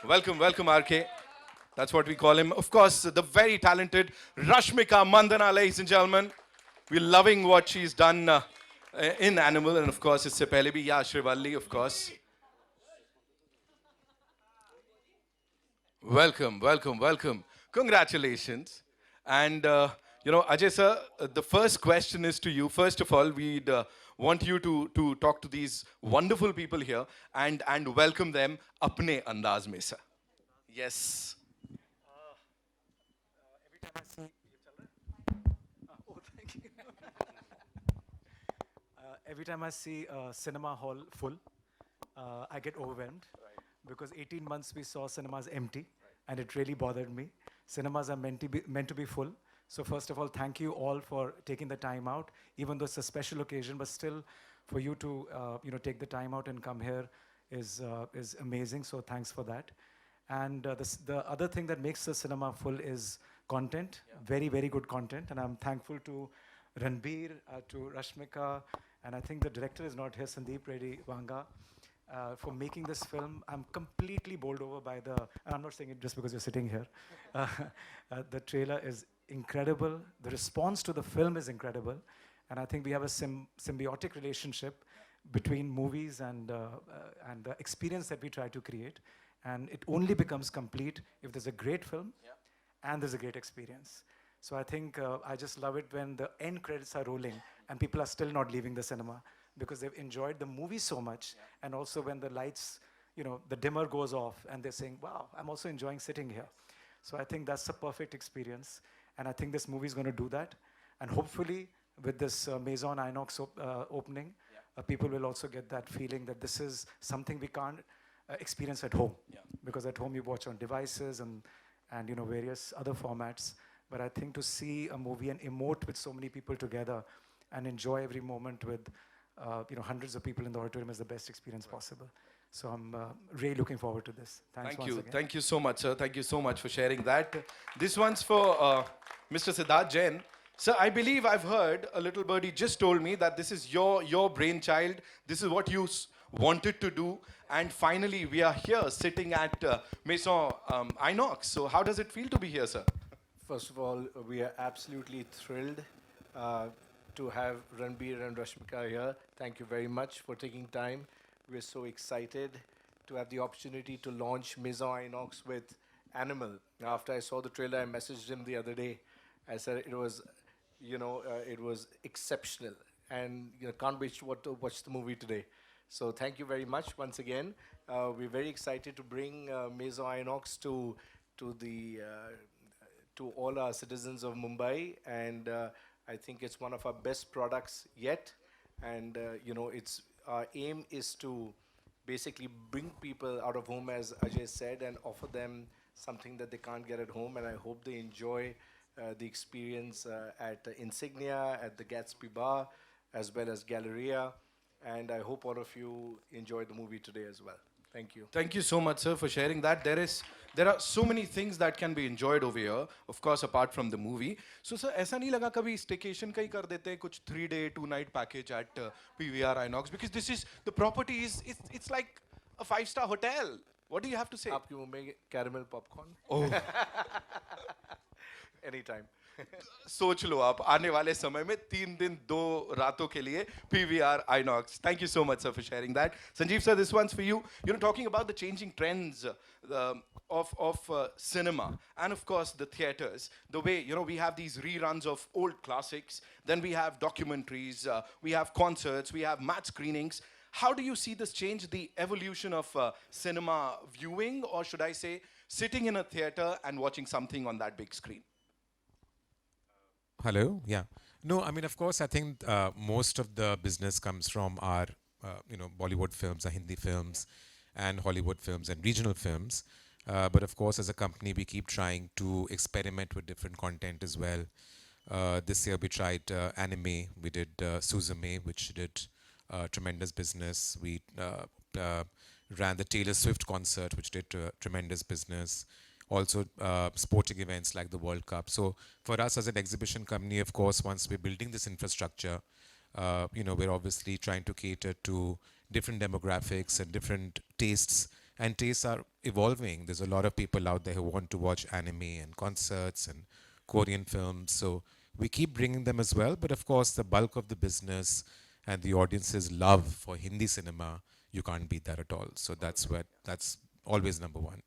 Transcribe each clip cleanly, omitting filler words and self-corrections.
Welcome, welcome, RK. That's what we call him. Of course, the very talented Rashmika Mandana, ladies and gentlemen. We're loving what she's done in Animal, and of course, it's pehle bhi, yeah, Shrivalli, of course. Welcome, welcome, welcome. Congratulations. And, Ajay sir, the first question is to you. First of all, we'd want you to talk to these wonderful people here and welcome them apne andaz mein, sir. Yes. Every time I see a cinema hall full, I get overwhelmed because 18 months we saw cinemas empty, and it really bothered me. Cinemas are meant to be full. So first of all, thank you all for taking the time out, even though it's a special occasion, but still for you to take the time out and come here is amazing. So thanks for that. And the other thing that makes the cinema full is content, very, very good content. And I'm thankful to Ranbir, to Rashmika, and I think the director is not here, Sandeep Reddy Vanga, for making this film. I'm completely bowled over by and I'm not saying it just because you're sitting here. The trailer is incredible. The response to the film is incredible. And I think we have a symbiotic relationship between movies and the experience that we try to create. And it only becomes complete if there's a great film and there's a great experience. So I think I just love it when the end credits are rolling and people are still not leaving the cinema because they've enjoyed the movie so much. And also when the lights, the dimmer goes off and they're saying, wow, I'm also enjoying sitting here. So I think that's a perfect experience. And I think this movie is going to do that. And hopefully with this Maison INOX opening, people will also get that feeling that this is something we can't experience at home. Because at home you watch on devices and various other formats. But I think to see a movie and emote with so many people together and enjoy every moment with hundreds of people in the auditorium is the best experience possible. So I'm really looking forward to this. Thanks Thank once you. again. Thank you so much, sir. Thank you so much for sharing that. This one's for Mr. Siddharth Jain. Sir, I believe I've heard a little birdie just told me that this is your brainchild. This is what you wanted to do. And finally, we are here sitting at Maison Inox. So how does it feel to be here, sir? First of all, we are absolutely thrilled uh, to have Ranbir and Rashmika here. Thank you very much for taking time. We're so excited to have the opportunity to launch Maison Inox with Animal. After I saw the trailer, I messaged him the other day. I said it was, it was exceptional, and can't wait to watch the movie today. So thank you very much once again. We're very excited to bring Maison Inox to the to all our citizens of Mumbai, and I think it's one of our best products yet. And it's our aim is to basically bring people out of home, as Ajay said, and offer them something that they can't get at home. And I hope they enjoy the experience at Insignia, at the Gatsby Bar, as well as Galleria. And I hope all of you enjoy the movie today as well. Thank you. Thank you so much, sir, for sharing that. There are so many things that can be enjoyed over here, of course, apart from the movie. So, sir, ऐसा नहीं लगा कभी staycation का ही कर देते हैं कुछ 3-day 2-night package at PVR Inox, because this is the property is it's like a 5-star hotel. What do you have to say? आपके मुंह में caramel popcorn? Oh. Anytime. सोच लो आप आने वाले समय में 3 दिन 2 रातों के लिए PVR Inox. Thank you so much, sir, for sharing that. Sanjeev, sir, this one's for you. Talking about the changing trends of cinema and, of course, the theaters. The way, we have these reruns of old classics. Then we have documentaries. We have concerts. We have matte screenings. How do you see this change, the evolution of cinema viewing, or should I say, sitting in a theater and watching something on that big screen? Hello. Yeah. No, I mean, of course, I think most of the business comes from our, Bollywood films, our Hindi films, and Hollywood films and regional films. But of course, as a company, we keep trying to experiment with different content as well. This year, we tried anime. We did Suzume, which did tremendous business. We ran the Taylor Swift concert, which did tremendous business. Also sporting events like the World Cup. So for us as an exhibition company, of course, once we're building this infrastructure, we're obviously trying to cater to different demographics and different tastes and tastes are evolving. There's a lot of people out there who want to watch anime and concerts and Korean films. So we keep bringing them as well. But of course, the bulk of the business and the audience's love for Hindi cinema, you can't beat that at all. So that's always number one.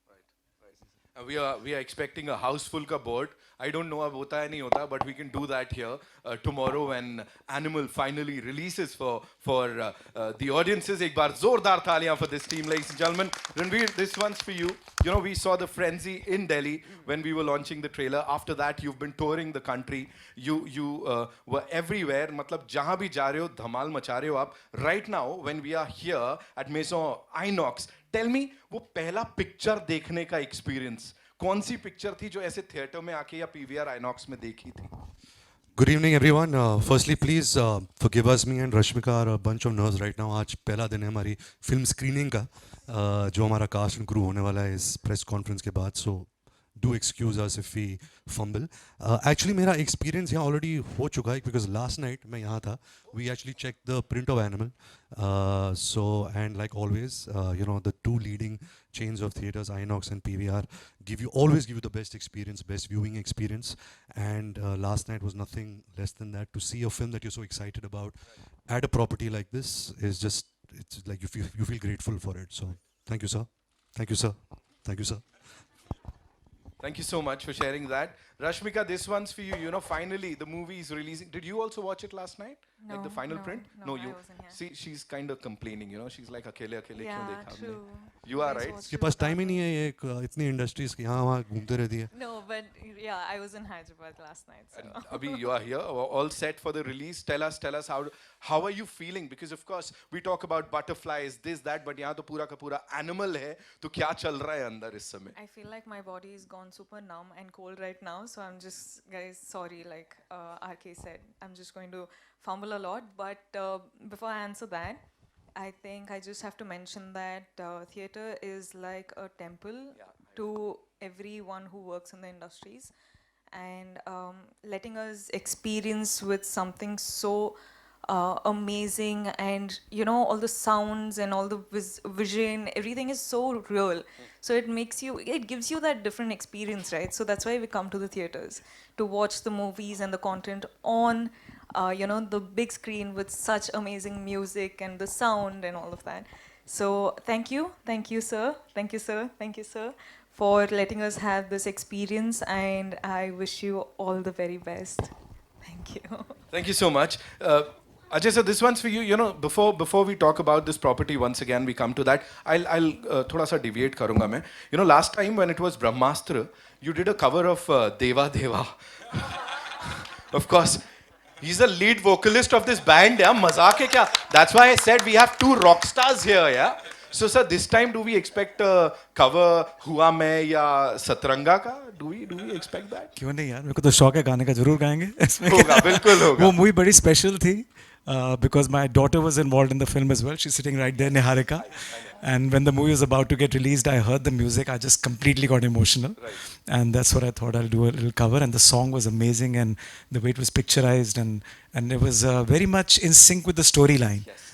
We are expecting a house full ka board. I don't know ab hota hai nahi hota, but we can do that here tomorrow when Animal finally releases for the audiences. Ek baar zordar thaliyan for this team, ladies and gentlemen. Ranveer, this one's for you. You know, we saw the frenzy in Delhi when we were launching the trailer. After that, you've been touring the country. You were everywhere. मतलब जहाँ भी जा रहे हो धमाल मचा रहे हो आप. Right now, when we are here at Maison INOX, tell me वो पहला पिक्चर देखने का एक्सपीरियंस कौन सी पिक्चर थी जो ऐसे थिएटर में आके या पीवीआर आइनॉक्स में देखी थी? Good evening, everyone. Firstly, please forgive us. Me and Rashmika are a bunch of nerves right now. आज पहला दिन है हमारी फिल्म स्क्रीनिंग का जो हमारा कास्ट एंड क्रू होने वाला है इस प्रेस कॉन्फ्रेंस के बाद. So do excuse us if we fumble. Actually, मेरा experience यहाँ already हो चुका है because last night मैं यहाँ था. We actually checked the print of Animal. So and like always, you know, the two leading chains of theaters, INOX and PVR, always give you the best experience, best viewing experience. And last night was nothing less than that. To see a film that you're so excited about at a property like this is just, it's like you feel grateful for it. So thank you, sir. Thank you, sir. Thank you, sir. Thank you so much for sharing that. Rashmika, this one's for you. You know, finally the movie is releasing. Did you also watch it last night? No, Like the final no, print? no, you I wasn't here. see, she's kind of complaining. You know, she's like अकेले अकेले क्यों Yeah, देखा हमने? true. You are Guys right. watched इसके it pass without time he me. नहीं है ये इतनी इंडस्ट्रीज की यहाँ वहाँ घूमते रहती है. No, but yeah, I was in Hyderabad last night. So. And Abhi, you are here, all set for the release. Tell us how are you feeling? Because of course we talk about butterflies, this that, but यहाँ तो पूरा का पूरा animal है. तो क्या चल रहा है अंदर इस समय? I feel like my body is gone super numb and cold right now. So I'm just, guys, sorry, like RK said, I'm just going to fumble a lot. But before I answer that, I think I just have to mention that theatre is like a temple to everyone who works in the industries. And letting us experience with something so amazing, and you know, all the sounds and all the vision, everything is so real. So it gives you that different experience, right? So that's why we come to the theaters to watch the movies and the content on you know, the big screen with such amazing music and the sound and all of that. So thank you sir, thank you sir for letting us have this experience, and I wish you all the very best. Thank you. Thank you so much. Ajay sir, this one's for you. You know, before we talk about this property, once again we come to that. I'll थोड़ा सा deviate करूँगा मैं. You know, last time when it was Brahmastra, you did a cover of Deva Deva. Of course, he's the lead vocalist of this band. Yeah, मजाक है क्या? That's why I said we have two rock stars here. Yeah. So sir, this time do we expect a cover हुआ मैं या सतरंगा का? Do we expect that? क्यों नहीं यार, मेरे को तो शौक है गाने का, जरूर गाएंगे. इसमें होगा, बिल्कुल होगा. वो मूवी बड़ी स्पेशल थी because my daughter was involved in the film as well. She's sitting right there, Niharika. And when the movie was about to get released, I heard the music. I just completely got emotional. Right. And that's what I thought I'll do a little cover. And the song was amazing, and the way it was picturized, and it was very much in sync with the storyline. Yes.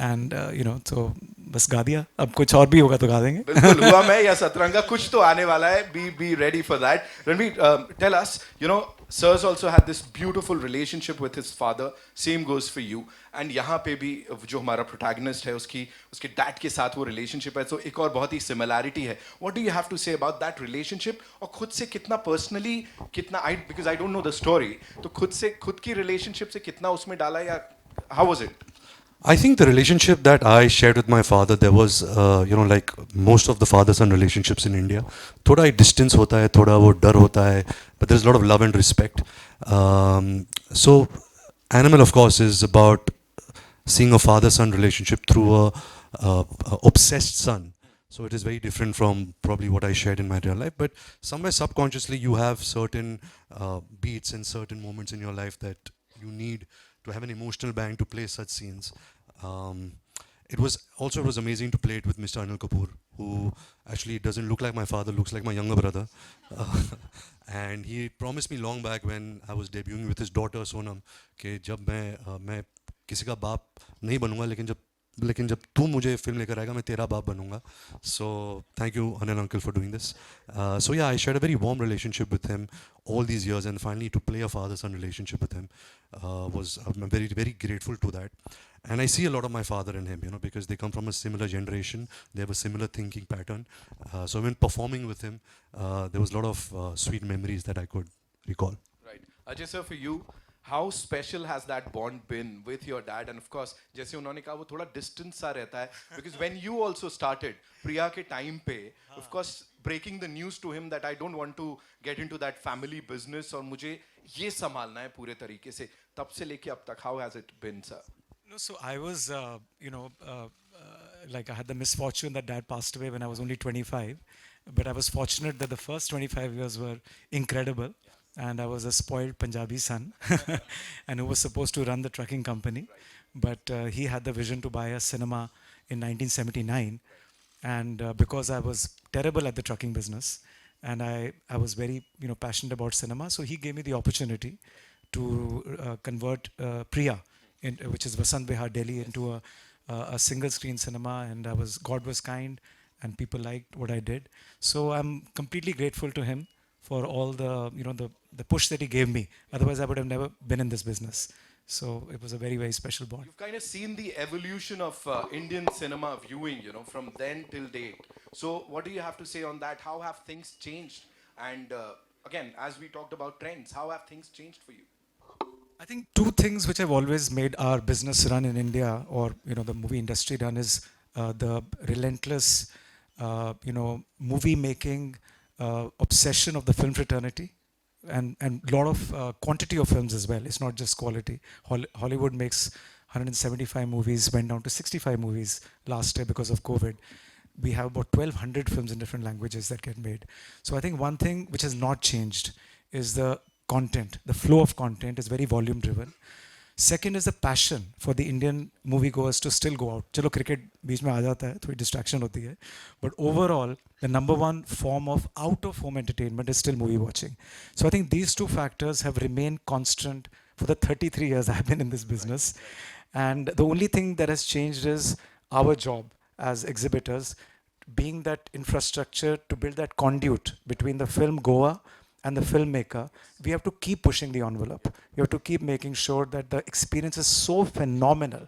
And you know, so बस गा दिया. अब कुछ और भी होगा तो गा देंगे. बिल्कुल हुआ मैं या सतरंगा कुछ तो आने वाला है. Be ready for that. Ranveer, tell us, you know, Sir's also had this beautiful relationship with his father. Same goes for you. And यहाँ पे भी जो हमारा protagonist है उसके dad के साथ वो relationship है. So एक और बहुत ही similarity है. What do you have to say about that relationship? और खुद से कितना personally कितना because I don't know the story. तो खुद की relationship से कितना उसमें डाला या how was it? I think the relationship that I shared with my father, there was, you know, like most of the father-son relationships in India, thoda ek distance hota hai, thoda wo dar hota hai, but there's a lot of love and respect. So, Animal, of course, is about seeing a father-son relationship through a obsessed son. So it is very different from probably what I shared in my real life. But somewhere subconsciously, you have certain beats and certain moments in your life that you need to have an emotional bang to play such scenes. It was amazing to play it with Mr. Anil Kapoor, who actually doesn't look like my father, looks like my younger brother. And he promised me long back when I was debuting with his daughter Sonam कि जब मैं किसी का बाप नहीं बनूंगा, लेकिन जब लेकिन जब तू मुझे फिल्म लेकर आएगा मैं तेरा बाप बनूंगा. So thank you Anil uncle for doing this. So yeah, I shared a very warm relationship with him all these years, and finally to play a father-son relationship with him was I'm very very grateful to that. And I see a lot of my father in him, you know, because they come from a similar generation, they have a similar thinking pattern. So when performing with him, there was a lot of sweet memories that I could recall. Right. Ajay sir, for you, how special has that bond been with your dad? And of course, जैसे उन्होंने कहा वो थोड़ा distance सा रहता है, because when you also started प्रिया के time पे, of course breaking the news to him that I don't want to get into that family business और मुझे ये संभालना है पूरे तरीके से, तब से लेके अब तक how has it been, sir? No, so I was, like I had the misfortune that dad passed away when I was only 25, but I was fortunate that the first 25 years were incredible, and I was a spoiled Punjabi son, and who was supposed to run the trucking company, but he had the vision to buy a cinema in 1979, and because I was terrible at the trucking business, and I was very passionate about cinema, so he gave me the opportunity to convert Priya, which is Vasant Vihar, Delhi, into a single screen cinema, and God was kind, and people liked what I did. So I'm completely grateful to him for all the push that he gave me. Otherwise, I would have never been in this business. So it was a very, very special bond. You've kind of seen the evolution of Indian cinema viewing, you know, from then till date. So what do you have to say on that? How have things changed? And again, as we talked about trends, how have things changed for you? I think two things which have always made our business run in India, or the movie industry run, is the relentless, movie making obsession of the film fraternity, and lot of quantity of films as well. It's not just quality. Hollywood makes 175 movies, went down to 65 movies last year because of COVID. We have about 1,200 films in different languages that get made. So I think one thing which has not changed is the content. The flow of content is very volume driven. Second is the passion for the Indian moviegoers to still go out. चलो cricket बीच में आ जाता है, थोड़ी distraction होती है. But overall, the number one form of out of home entertainment is still movie watching. So I think these two factors have remained constant for the 33 years I've been in this business. And the only thing that has changed is our job as exhibitors, being that infrastructure to build that conduit between the film Goa and the filmmaker. We have to keep pushing the envelope. We have to keep making sure that the experience is so phenomenal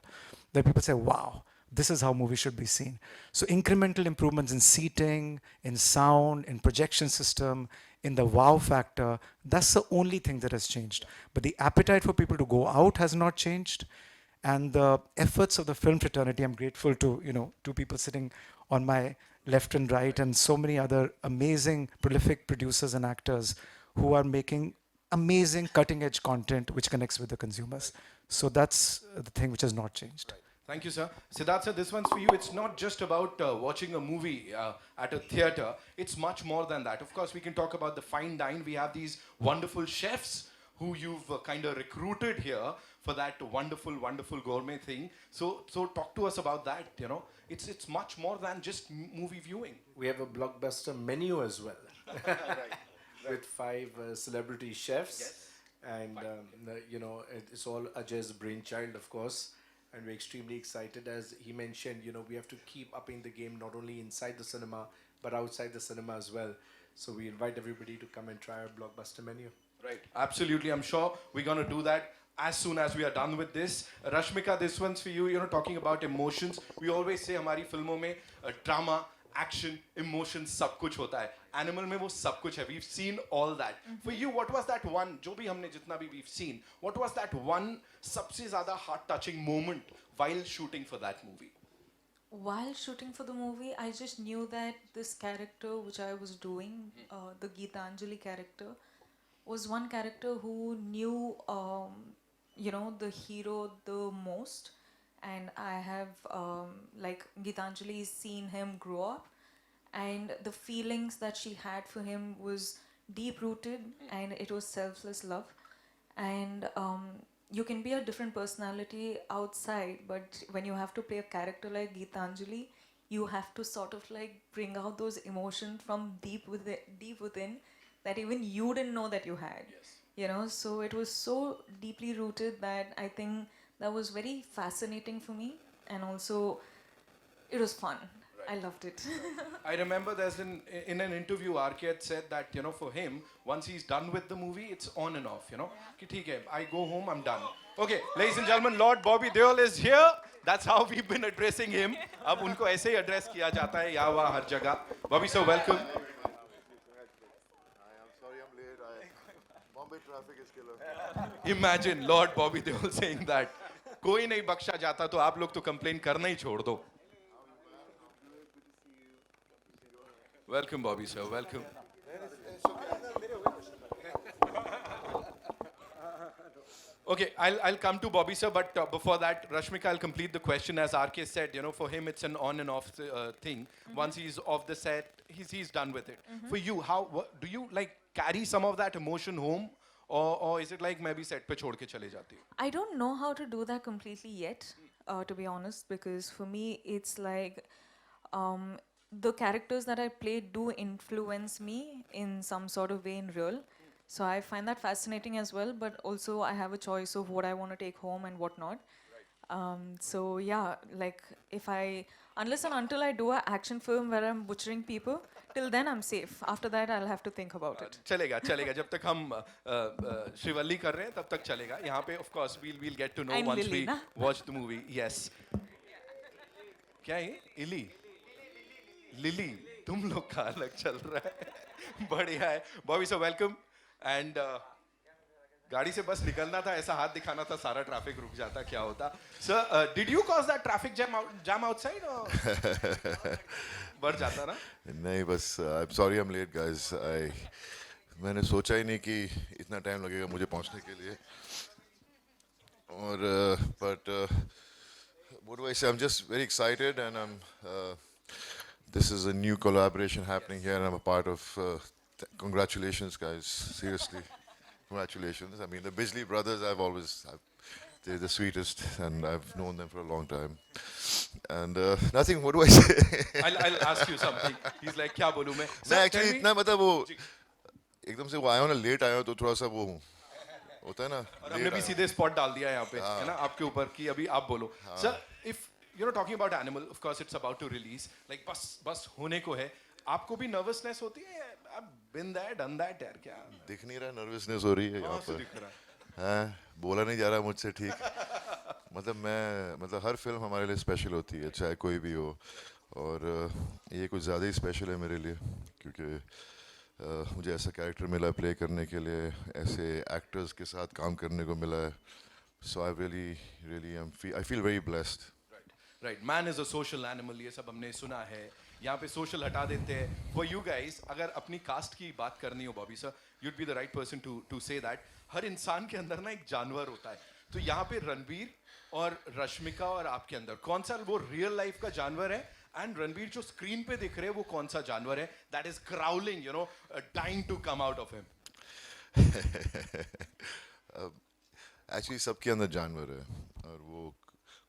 that people say, wow, this is how movies should be seen. So incremental improvements in seating, in sound, in projection system, in the wow factor, that's the only thing that has changed. But the appetite for people to go out has not changed. And the efforts of the film fraternity, I'm grateful to, two people sitting on my left and right, and so many other amazing, prolific producers and actors who are making amazing cutting edge content which connects with the consumers. So that's the thing which has not changed. Thank you, sir. Siddharth, sir, this one's for you. It's not just about watching a movie at a theater. It's much more than that. Of course, we can talk about the fine dine. We have these wonderful chefs who you've kind of recruited here for that wonderful, wonderful gourmet thing. So talk to us about that. It's much more than just movie viewing. We have a blockbuster menu as well. With 5 celebrity chefs. Yes. And, it's all Ajay's brainchild, of course. And we're extremely excited. As he mentioned, we have to keep upping the game, not only inside the cinema, but outside the cinema as well. So we invite everybody to come and try our blockbuster menu. Right, absolutely. I'm sure we're going to do that as soon as we are done with this. Rashmika, this one's for you. Talking about emotions. We always say हमारी फिल्मों में drama, action, emotions, सब कुछ होता है. Animal में वो सब कुछ है. We've seen all that. For you, what was that one? जो भी हमने जितना भी we've seen. What was that one सबसे ज़्यादा heart-touching moment while shooting for that movie? While shooting for the movie, I just knew that this character which I was doing, the Geetanjali character, was one character who knew, the hero the most. And I have, Geetanjali seen him grow up. And the feelings that she had for him was deep-rooted, and it was selfless love. And you can be a different personality outside, but when you have to play a character like Geetanjali, you have to sort of bring out those emotions from deep within that even you didn't know that you had. Yes. So it was so deeply rooted that I think that was very fascinating for me. and also it was fun. I loved it. I remember in an interview, RK had said that, you know, for him, once he's done with the movie, it's on and off, you know. Ki theek hai, I go home, I'm done. Okay, ladies and gentlemen, Lord Bobby Deol is here. That's how we've been addressing him. अब उनको ऐसे ही address किया जाता है यहाँ वहाँ हर जगह. Bobby sir, welcome. Hi, I'm sorry I'm late. Bombay traffic is killer. Imagine Lord Bobby Deol saying that. कोई नहीं बख्शा जाता तो आप लोग तो complain करना ही छोड़ दो. Welcome, Bobby sir. Welcome. Okay, I'll come to Bobby sir, but before that, Rashmika, I'll complete the question. As RK said, you know, for him it's an on and off thing. Once he's off the set, he's done with it. For you, do you like carry some of that emotion home, or is it like maybe set pe chhod ke chale jati ho? I don't know how to do that completely yet, to be honest, because for me it's like the characters that I play do influence me in some sort of way in real. So I find that fascinating as well, but also I have a choice of what I want to take home and what not. So yeah, like unless and until I do an action film where I'm butchering people, till then I'm safe. After that, I'll have to think about it. चलेगा चलेगा जब तक हम श्रीवल्ली कर रहे हैं तब तक चलेगा यहाँ पे of course we'll get to know I'm once Lily, we ना? watch the movie. Yes. क्या है इली लिली तुम लोग का अलग चल रहा है बढ़िया है. Bobby sir, welcome. And गाड़ी से बस निकलना था, ऐसा हाथ दिखाना था, सारा ट्रैफिक रुक जाता, क्या होता. Sir, did you cause that traffic jam outside or बढ़ जाता ना? नहीं बस I'm sorry I'm late guys. मैंने सोचा ही नहीं कि इतना टाइम लगेगा मुझे पहुंचने के लिए. और but what do I say? I'm just very excited and this is a new collaboration happening here and I'm a part of. Congratulations, guys. Seriously, congratulations. I mean, the Bijli brothers. They're the sweetest, and I've known them for a long time. And nothing. What do I say? I'll ask you something. He's like, क्या बोलूँ मैं? नहीं, Sir, tell actually me- इतना मतलब वो एकदम से वो आया हूँ ना लेट आया हूँ तो थोड़ा सा वो हूँ होता है ना. और हमने भी सीधे स्पॉट डाल दिया यहाँ पे है ना आपके ऊपर कि अभी आप बोलो. Sir, if you're talking about Animal, of course it's about to release. Like बस होने को है. आपको भी nervousness होती है? I've been there, done that यार क्या? दिख नहीं रहा नर्वसनेस हो रही है यहाँ कहाँ से पर. दिख रहा है? हाँ, बोला नहीं जा रहा मुझसे ठीक. मतलब हर फिल्म हमारे लिए स्पेशल होती है चाहे कोई भी हो और ये कुछ ज़्यादा ही स्पेशल है मेरे लिए क्योंकि मुझे ऐसा कैरेक्टर मिला प्ले करने के लिए ऐसे एक्टर्स के साथ काम करने को मिला है. So I feel very blessed. Right, man is a social animal. ये सब हमने सुना है. यहाँ पे social हटा देते हैं. For you guys, अगर अपनी कास्ट की बात करनी हो, Bobby sir, you'd be the right person to say that. हर इंसान के अंदर ना एक जानवर होता है. तो यहाँ पे रणबीर और रश्मिका और आपके अंदर कौन सा वो रियल लाइफ का जानवर है? And रणबीर जो स्क्रीन पे दिख रहे हैं वो कौन सा जानवर है? That is growling, you know, dying to come out of him. Actually सबके अंदर जानवर है और वो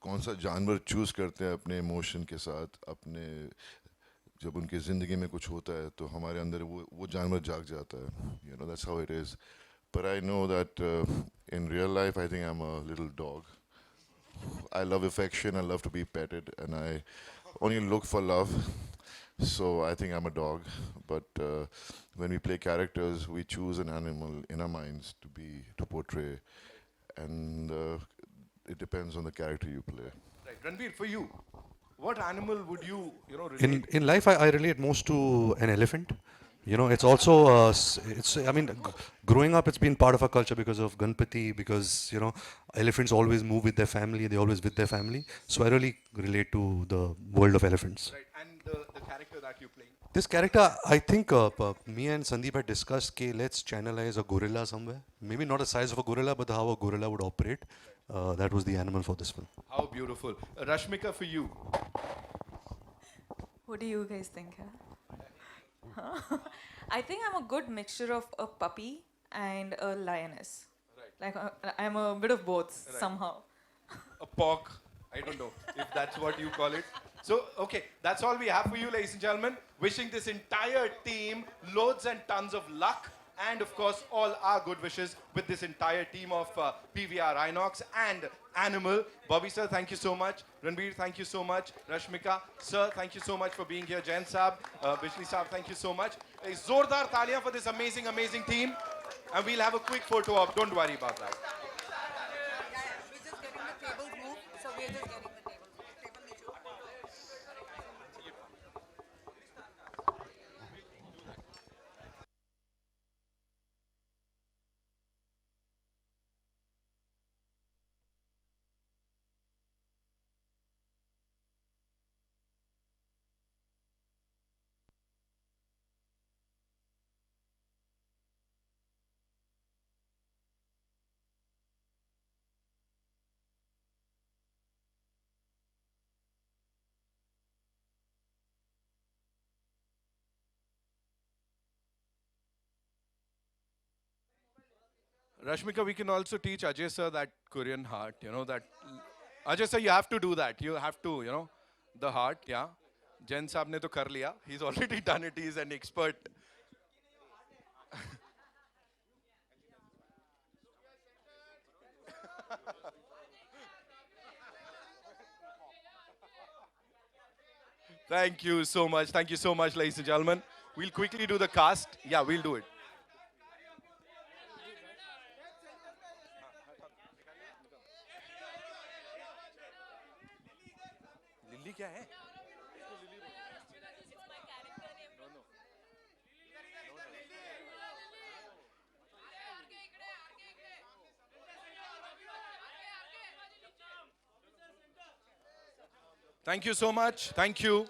कौन सा जानवर चूज़ करते हैं अपने इमोशन के साथ अपने जब उनकी ज़िंदगी में कुछ होता है तो हमारे अंदर वो जानवर जाग जाता है. You know that's how it is. But I know that in real life I think I am a little dog. I love affection, I love to be petted, and I only look for love. So I think I'm a dog. But when we play characters, we choose an animal in our minds to portray, and it depends on the character you play. Right, Ranveer, for you, what animal would you relate? In life, I relate most to an elephant. You know, it's also, growing up, it's been part of our culture because of Ganpati, because, you know, elephants always move with their family, they're always with their family. So I really relate to the world of elephants. Right, and the character that you play. This character, I think me and Sandeep had discussed, okay, let's channelize a gorilla somewhere. Maybe not the size of a gorilla, but how a gorilla would operate. That was the animal for this film. How beautiful. Rashmika, for you. What do you guys think? Huh? I think I'm a good mixture of a puppy and a lioness. Right. Like I'm a bit of both somehow. A POC. I don't know if that's what you call it. So, okay, that's all we have for you, ladies and gentlemen. Wishing this entire team loads and tons of luck and of course all our good wishes with this entire team of PVR, INOX and Animal. Bobby sir, thank you so much. Ranbir, thank you so much. Rashmika sir, thank you so much for being here. Jain Saab, Bishli Saab, thank you so much. Zordar taliyan for this amazing, amazing team. And we'll have a quick photo op. Don't worry about that. We're just getting the tables moved, so we're just getting the tables moved. Table नीचे ऊपर। Rashmika, we can also teach Ajay sir that Korean heart, you know, that. Ajay sir, you have to do that. You have to, you know, the heart, yeah. Jain Saab ne to kar liya. He's already done it. He's an expert. Thank you so much. Thank you so much, ladies and gentlemen. We'll quickly do the cast. Yeah, we'll do it. Lillie क्या है? Thank you so much. Thank you.